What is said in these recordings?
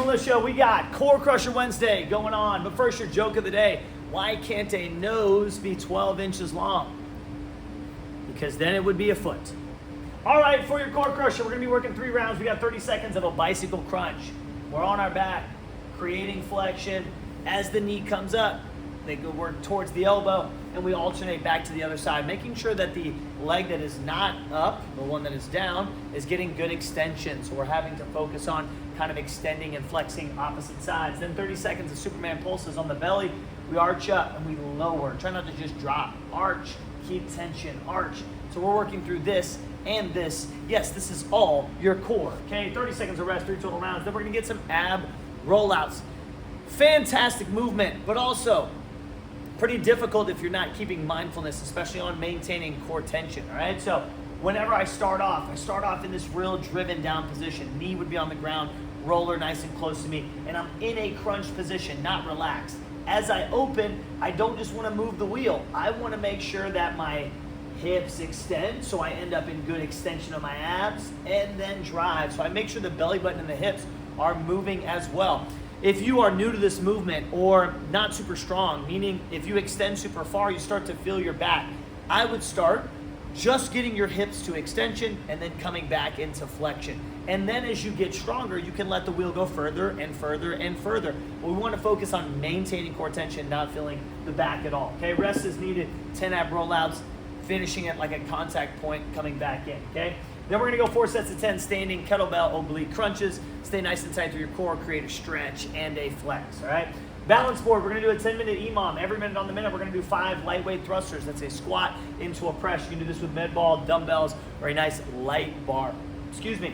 Militia, we got Core Crusher Wednesday going on. But first, your joke of the day. Why can't a nose be 12 inches long? Because then it would be a foot. All right, for your Core Crusher, we're going to be working 3 rounds. We got 30 seconds of a bicycle crunch. We're on our back, creating flexion. As the knee comes up, they go work towards the elbow, and we alternate back to the other side, making sure that the leg that is not up, the one that is down, is getting good extension. So we're having to focus on kind of extending and flexing opposite sides. Then 30 seconds of Superman pulses on the belly. We arch up and we lower. Try not to just drop. Arch, keep tension, arch. So we're working through this and this. Yes, this is all your core. Okay, 30 seconds of rest, 3 total rounds. Then we're gonna get some ab rollouts. Fantastic movement, but also pretty difficult if you're not keeping mindfulness, especially on maintaining core tension, all right? So whenever I start off in this real driven down position. Knee would be on the ground, roller nice and close to me, and I'm in a crunch position, not relaxed. As I open, I don't just want to move the wheel. I want to make sure that my hips extend, so I end up in good extension of my abs, and then drive. So I make sure the belly button and the hips are moving as well. If you are new to this movement or not super strong, meaning if you extend super far, you start to feel your back, I would start just getting your hips to extension and then coming back into flexion. And then as you get stronger, you can let the wheel go further and further and further. But we want to focus on maintaining core tension, not feeling the back at all. Okay, rest is needed, 10 ab rollouts, finishing it like a contact point, coming back in, okay? Then we're gonna go 4 sets of 10 standing kettlebell oblique crunches. Stay nice and tight through your core, create a stretch and a flex, all right? Balance board, we're gonna do a 10-minute EMOM. Every minute on the minute, we're gonna do 5 lightweight thrusters. That's a squat into a press. You can do this with med ball, dumbbells, or a nice light bar. Excuse me.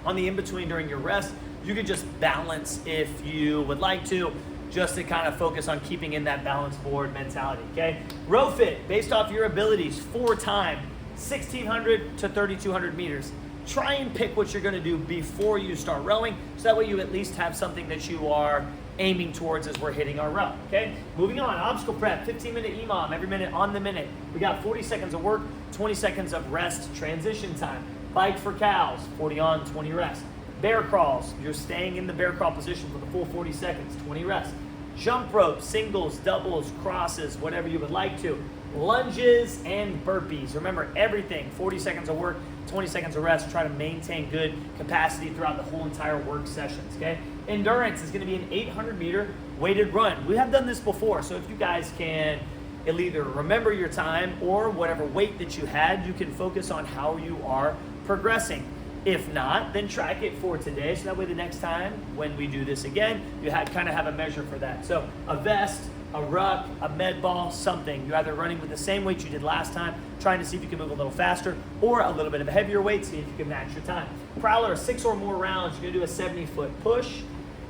On the in-between during your rest, you could just balance if you would like to, just to kind of focus on keeping in that balance board mentality, okay? Row fit, based off your abilities, 4 time, 1,600 to 3,200 meters. Try and pick what you're gonna do before you start rowing, so that way you at least have something that you are aiming towards as we're hitting our row, okay? Moving on, obstacle prep, 15-minute EMOM, every minute on the minute. We got 40 seconds of work, 20 seconds of rest, transition time. Bike for cows, 40 on, 20 rest. Bear crawls, you're staying in the bear crawl position for the full 40 seconds, 20 rest. Jump rope, singles, doubles, crosses, whatever you would like to. Lunges and burpees. Remember, everything, 40 seconds of work, 20 seconds of rest. Try to maintain good capacity throughout the whole entire work sessions, okay? Endurance is gonna be an 800-meter weighted run. We have done this before, so if you guys can either remember your time or whatever weight that you had, you can focus on how you are progressing. If not, then track it for today, so that way the next time when we do this again, you kind of have a measure for that. So a vest, a ruck, a med ball, something. You're either running with the same weight you did last time, trying to see if you can move a little faster, or a little bit of a heavier weight, see if you can match your time. Prowler, 6 or more rounds, you're gonna do a 70-foot push,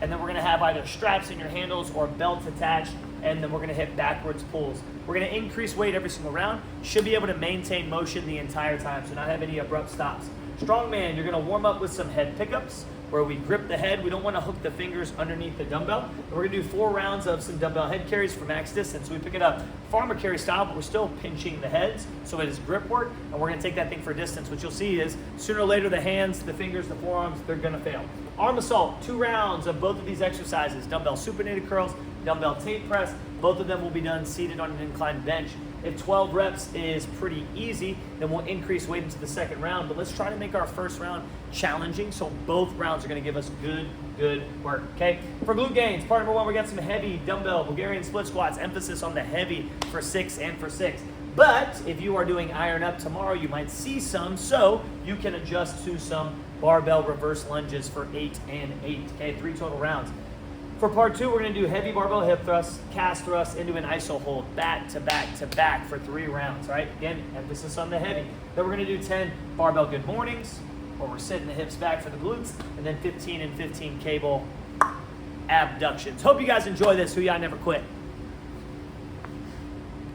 and then we're gonna have either straps in your handles or belts attached, and then we're gonna hit backwards pulls. We're gonna increase weight every single round, should be able to maintain motion the entire time, so not have any abrupt stops. Strongman, you're gonna warm up with some head pickups, where we grip the head. We don't want to hook the fingers underneath the dumbbell. And we're gonna do 4 rounds of some dumbbell head carries for max distance. So we pick it up farmer carry style, but we're still pinching the heads, so it is grip work, and we're gonna take that thing for distance. What you'll see is sooner or later the hands, the fingers, the forearms, they're gonna fail. Arm assault, 2 rounds of both of these exercises, dumbbell supinated curls, dumbbell tape press. Both of them will be done seated on an inclined bench. If 12 reps is pretty easy, then we'll increase weight into the second round, but let's try to make our first round challenging, so both rounds are gonna give us good work, okay? For glute gains, part number 1, we got some heavy dumbbell Bulgarian split squats, emphasis on the heavy for 6 and for 6. But if you are doing iron up tomorrow, you might see some, so you can adjust to some barbell reverse lunges for 8 and 8, okay? 3 total rounds. For part 2, we're gonna do heavy barbell hip thrusts, cast thrusts into an iso hold, back to back to back for 3 rounds, right? Again, emphasis on the heavy. Then we're gonna do 10 barbell good mornings, where we're sitting the hips back for the glutes, and then 15 and 15 cable abductions. Hope you guys enjoy this. Hoo-yah, never quit.